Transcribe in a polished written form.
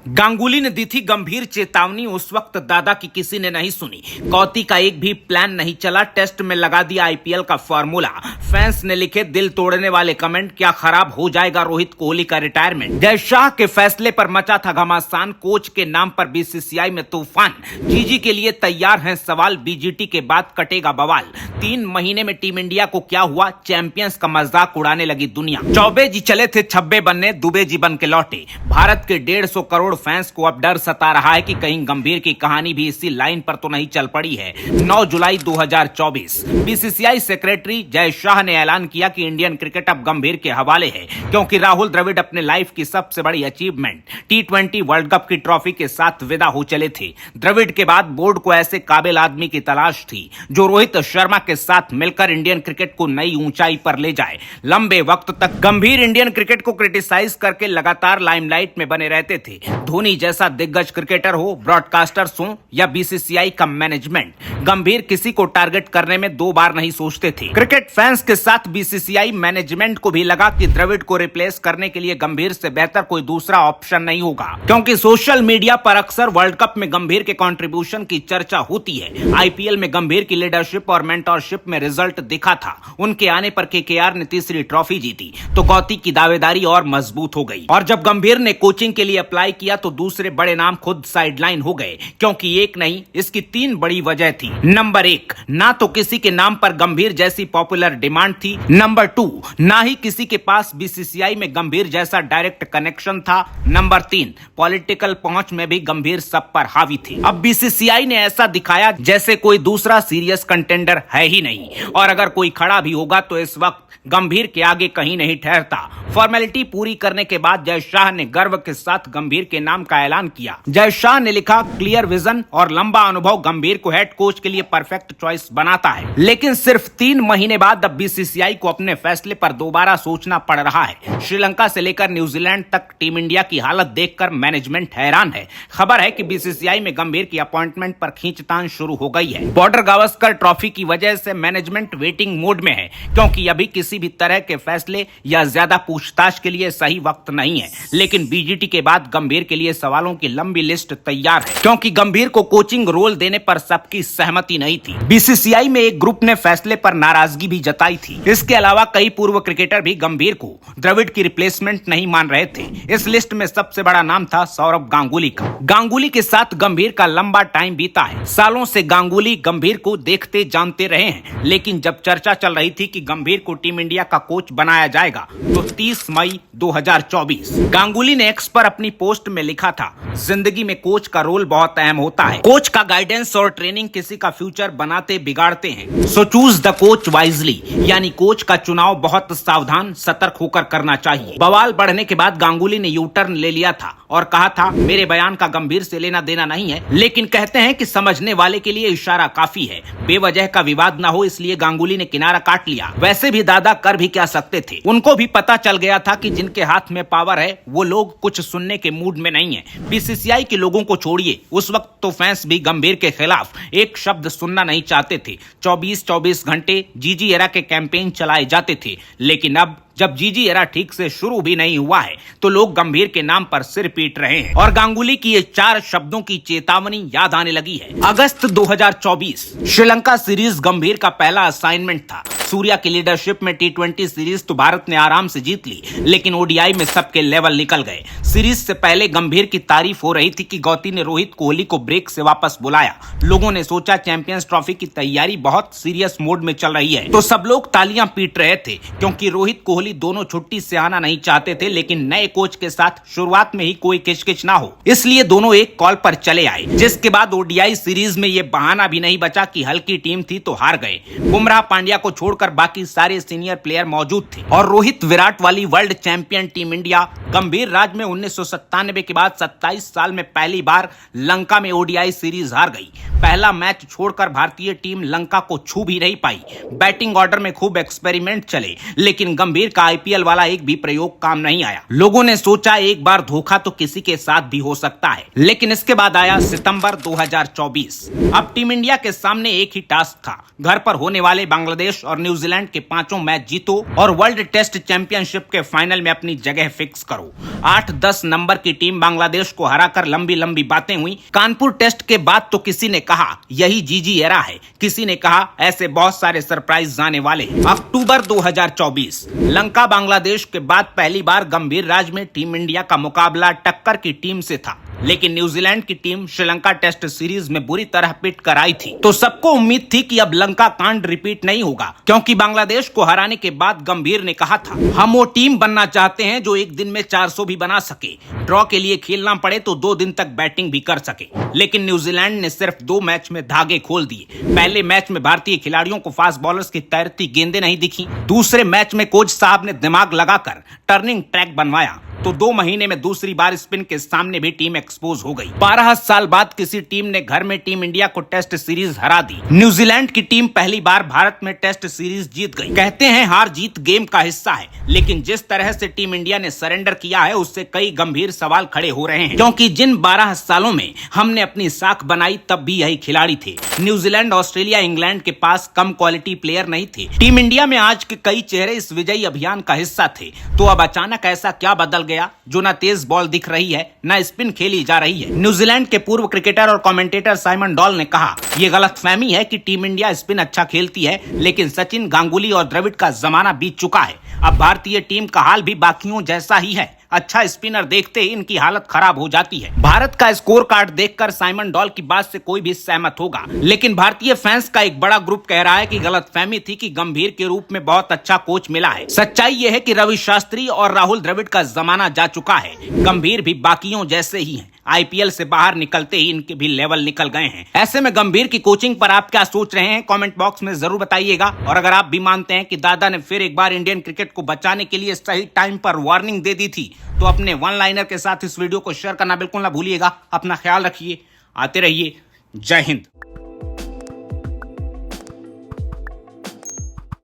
गांगुली ने दी थी गंभीर चेतावनी, उस वक्त दादा की किसी ने नहीं सुनी। गौती का एक भी प्लान नहीं चला, टेस्ट में लगा दिया आईपीएल का फॉर्मूला। फैंस ने लिखे दिल तोड़ने वाले कमेंट, क्या खराब हो जाएगा रोहित कोहली का रिटायरमेंट। जय शाह के फैसले पर मचा था घमासान, कोच के नाम पर बीसीसीआई में तूफान। जीजी के लिए तैयार हैं सवाल, बीजीटी के बाद कटेगा बवाल। 3 महीने में टीम इंडिया को क्या हुआ, चैंपियंस का मजाक उड़ाने लगी दुनिया। चौबे जी चले थे छब्बे बनने, दुबे जी बन के लौटे। भारत के 150 करोड़ फैंस को अब डर सता रहा है कि कहीं गंभीर की कहानी भी इसी लाइन पर तो नहीं चल पड़ी है। 9 जुलाई 2024 बीसीसीआई सेक्रेटरी जय शाह ने ऐलान किया कि इंडियन क्रिकेट अब गंभीर के हवाले है, क्योंकि राहुल द्रविड़ अपने लाइफ की सबसे बड़ी अचीवमेंट T20 वर्ल्ड कप की ट्रॉफी के साथ विदा हो चले थे। द्रविड़ के बाद बोर्ड को ऐसे काबिल आदमी की तलाश थी जो रोहित शर्मा के साथ मिलकर इंडियन क्रिकेट को नई ऊंचाई पर ले जाए। लंबे वक्त तक गंभीर इंडियन क्रिकेट को क्रिटिसाइज करके लगातार लाइमलाइट में बने रहते थे। धोनी जैसा दिग्गज क्रिकेटर हो, ब्रॉडकास्टर्स हो या बीसीसीआई का मैनेजमेंट, गंभीर किसी को टारगेट करने में 2 बार नहीं सोचते थे। क्रिकेट फैंस के साथ बीसीसीआई मैनेजमेंट को भी लगा कि द्रविड़ को रिप्लेस करने के लिए गंभीर से बेहतर कोई दूसरा ऑप्शन नहीं होगा, क्योंकि सोशल मीडिया पर अक्सर वर्ल्ड कप में गंभीर के कंट्रीब्यूशन की चर्चा होती है। आईपीएल में गंभीर की लीडरशिप और मेंटरशिप में रिजल्ट दिखा था। उनके आने पर केकेआर ने तीसरी ट्रॉफी जीती तो गौती की दावेदारी और मजबूत हो गई। और जब गंभीर ने कोचिंग के लिए अप्लाई किया तो दूसरे बड़े नाम खुद साइडलाइन हो गए, क्योंकि एक नहीं इसकी 3 बड़ी वजह थी। नंबर 1, ना तो किसी के नाम पर गंभीर जैसी पॉपुलर डिमांड थी। नंबर 2, ना ही किसी के पास बीसीसीआई में गंभीर जैसा डायरेक्ट कनेक्शन था। नंबर 3, पॉलिटिकल पहुंच में भी गंभीर सब पर हावी थी। अब बीसीसीआई ने ऐसा दिखाया जैसे कोई दूसरा सीरियस कंटेंडर है ही नहीं, और अगर कोई खड़ा भी होगा तो इस वक्त गंभीर के आगे कहीं नहीं ठहरता। फॉर्मेलिटी पूरी करने के बाद जय शाह ने गर्व के साथ गंभीर के नाम का ऐलान किया। जय शाह ने लिखा, क्लियर विजन और लंबा अनुभव गंभीर को हेड कोच के लिए परफेक्ट चॉइस बनाता है। लेकिन सिर्फ 3 महीने बाद अब बीसीसीआई को अपने फैसले पर दोबारा सोचना पड़ रहा है। श्रीलंका से लेकर न्यूजीलैंड तक टीम इंडिया की हालत देखकर मैनेजमेंट हैरान है। खबर है कि बीसीसीआई में गंभीर की अपॉइंटमेंट पर खींचतान शुरू हो गई है। बॉर्डर गावस्कर ट्रॉफी की वजह से मैनेजमेंट वेटिंग मोड में है, क्योंकि अभी किसी भी तरह के फैसले या ज्यादा पूछताछ के लिए सही वक्त नहीं है। लेकिन बीजीटी के बाद गंभीर के लिए सवालों की लंबी लिस्ट तैयार है, क्योंकि गंभीर को कोचिंग रोल देने पर सबकी सहमति नहीं थी। बीसीसीआई में एक ग्रुप ने फैसले पर नाराजगी भी जताई थी। इसके अलावा कई पूर्व क्रिकेटर भी गंभीर को द्रविड़ की रिप्लेसमेंट नहीं मान रहे थे। इस लिस्ट में सबसे बड़ा नाम था सौरव गांगुली का। गांगुली के साथ गंभीर का लंबा टाइम बीता है। सालों से गांगुली गंभीर को देखते जानते रहे हैं, लेकिन जब चर्चा चल रही थी कि गंभीर को टीम इंडिया का कोच बनाया जाएगा तो 30 मई 2024 गांगुली ने एक्स पर अपनी पोस्ट में लिखा था, जिंदगी में कोच का रोल बहुत अहम होता है। कोच का गाइडेंस और ट्रेनिंग किसी का फ्यूचर बनाते बिगाड़ते हैं। So choose the coach wisely, यानी कोच का चुनाव बहुत सावधान सतर्क होकर करना चाहिए। बवाल बढ़ने के बाद गांगुली ने यू टर्न ले लिया था और कहा था, मेरे बयान का गंभीर से लेना देना नहीं है, लेकिन कहते हैं कि समझने वाले के लिए इशारा काफी है। बेवजह का विवाद ना हो इसलिए गांगुली ने किनारा काट लिया। वैसे भी दादा कर भी क्या सकते थे, उनको भी पता चल गया था कि जिनके हाथ में पावर है वो लोग कुछ सुनने के मूड में नहीं है। बीसीसीआई के लोगों को छोड़िए, उस वक्त तो फैंस भी गंभीर के खिलाफ एक शब्द सुनना नहीं चाहते थे। 24-24 घंटे जीजी एरा के कैंपेन चलाए जाते थे, लेकिन अब जब जीजी एरा ठीक से शुरू भी नहीं हुआ है तो लोग गंभीर के नाम पर सिर पीट रहे हैं। और गांगुली की ये 4 शब्दों की चेतावनी याद आने लगी है। अगस्त 2024 श्रीलंका सीरीज गंभीर का पहला असाइनमेंट था। सूर्या की लीडरशिप में T20 सीरीज तो भारत ने आराम से जीत ली, लेकिन ओडीआई में सबके लेवल निकल गए। सीरीज से पहले गंभीर की तारीफ हो रही थी कि गौती ने रोहित कोहली को ब्रेक से वापस बुलाया। लोगों ने सोचा चैंपियंस ट्रॉफी की तैयारी बहुत सीरियस मोड में चल रही है, तो सब लोग तालियां पीट रहे थे, क्योंकि रोहित कोहली दोनों छुट्टी से आना नहीं चाहते थे। लेकिन नए कोच के साथ शुरुआत में ही कोई किचकिच ना हो, इसलिए दोनों एक कॉल पर चले आए। जिसके बाद ओडीआई सीरीज में ये बहाना भी नहीं बचा कि हल्की टीम थी तो हार गए। बुमराह पांड्या को छोड़ बाकी सारे सीनियर प्लेयर मौजूद थे, और रोहित विराट वाली वर्ल्ड चैंपियन टीम इंडिया गंभीर राज में 1997 के बाद 27 साल में पहली बार लंका में ओडीआई सीरीज हार गई। पहला मैच छोड़कर भारतीय टीम लंका को छू भी नहीं पाई। बैटिंग ऑर्डर में खूब एक्सपेरिमेंट चले, लेकिन गंभीर का आईपीएल वाला एक भी प्रयोग काम नहीं आया। लोगों ने सोचा एक बार धोखा तो किसी के साथ भी हो सकता है, लेकिन इसके बाद आया सितंबर 2024। अब टीम इंडिया के सामने एक ही टास्क था, घर पर होने वाले बांग्लादेश और न्यूजीलैंड के 5 मैच जीतो और वर्ल्ड टेस्ट चैंपियनशिप के फाइनल में अपनी जगह फिक्स करो। 8-10 नंबर की टीम बांग्लादेश को हराकर लंबी लंबी बातें हुई। कानपुर टेस्ट के बाद तो किसी ने कहा यही जीजी एरा है, किसी ने कहा ऐसे बहुत सारे सरप्राइज आने वाले। अक्टूबर 2024 लंका बांग्लादेश के बाद पहली बार गंभीर राज में टीम इंडिया का मुकाबला टक्कर की टीम से था, लेकिन न्यूजीलैंड की टीम श्रीलंका टेस्ट सीरीज में बुरी तरह पिट कर आई थी। तो सबको उम्मीद थी कि अब लंका कांड रिपीट नहीं होगा, क्योंकि बांग्लादेश को हराने के बाद गंभीर ने कहा था हम वो टीम बनना चाहते हैं जो एक दिन में 400 भी बना सके, ड्रॉ के लिए खेलना पड़े तो 2 दिन तक बैटिंग भी कर सके। लेकिन न्यूजीलैंड ने सिर्फ 2 मैच में धागे खोल दिए। पहले मैच में भारतीय खिलाड़ियों को फास्ट बॉलर्स की तैरती गेंदें नहीं दिखी। दूसरे मैच में कोच साहब ने दिमाग लगाकर टर्निंग ट्रैक बनवाया तो 2 महीने में दूसरी बार स्पिन के सामने भी टीम एक्सपोज हो गई। 12 साल बाद किसी टीम ने घर में टीम इंडिया को टेस्ट सीरीज हरा दी। न्यूजीलैंड की टीम पहली बार भारत में टेस्ट सीरीज जीत गई। कहते हैं हार जीत गेम का हिस्सा है, लेकिन जिस तरह से टीम इंडिया ने सरेंडर किया है उससे कई गंभीर सवाल खड़े हो रहे हैं, क्योंकि जिन 12 सालों में हमने अपनी साख बनाई तब भी यही खिलाड़ी थे। न्यूजीलैंड, ऑस्ट्रेलिया, इंग्लैंड के पास कम क्वालिटी प्लेयर नहीं थे। टीम इंडिया में आज के कई चेहरे इस विजयी अभियान का हिस्सा थे। तो अब अचानक ऐसा क्या बदल गया जो ना तेज बॉल दिख रही है ना स्पिन खेली जा रही है। न्यूजीलैंड के पूर्व क्रिकेटर और कमेंटेटर साइमन डॉल ने कहा यह गलतफहमी है कि टीम इंडिया स्पिन अच्छा खेलती है, लेकिन सचिन, गांगुली और द्रविड़ का जमाना बीत चुका है। अब भारतीय टीम का हाल भी बाकियों जैसा ही है। अच्छा स्पिनर देखते ही इनकी हालत खराब हो जाती है। भारत का स्कोर कार्ड देखकर साइमन डॉल की बात से कोई भी सहमत होगा, लेकिन भारतीय फैंस का एक बड़ा ग्रुप कह रहा है कि गलतफहमी थी कि गंभीर के रूप में बहुत अच्छा कोच मिला है। सच्चाई यह है कि रवि शास्त्री और राहुल द्रविड़ का जमाना जा चुका है। गंभीर भी बाकियों जैसे ही हैं। आईपीएल से बाहर निकलते ही इनके भी लेवल निकल गए हैं। ऐसे में गंभीर की कोचिंग पर आप क्या सोच रहे हैं, कमेंट बॉक्स में जरूर बताइएगा। और अगर आप भी मानते हैं कि दादा ने फिर एक बार इंडियन क्रिकेट को बचाने के लिए सही टाइम पर वार्निंग दे दी थी, तो अपने वन लाइनर के साथ इस वीडियो को शेयर करना बिल्कुल ना भूलिएगा। अपना ख्याल रखिए, आते रहिए। जय हिंद।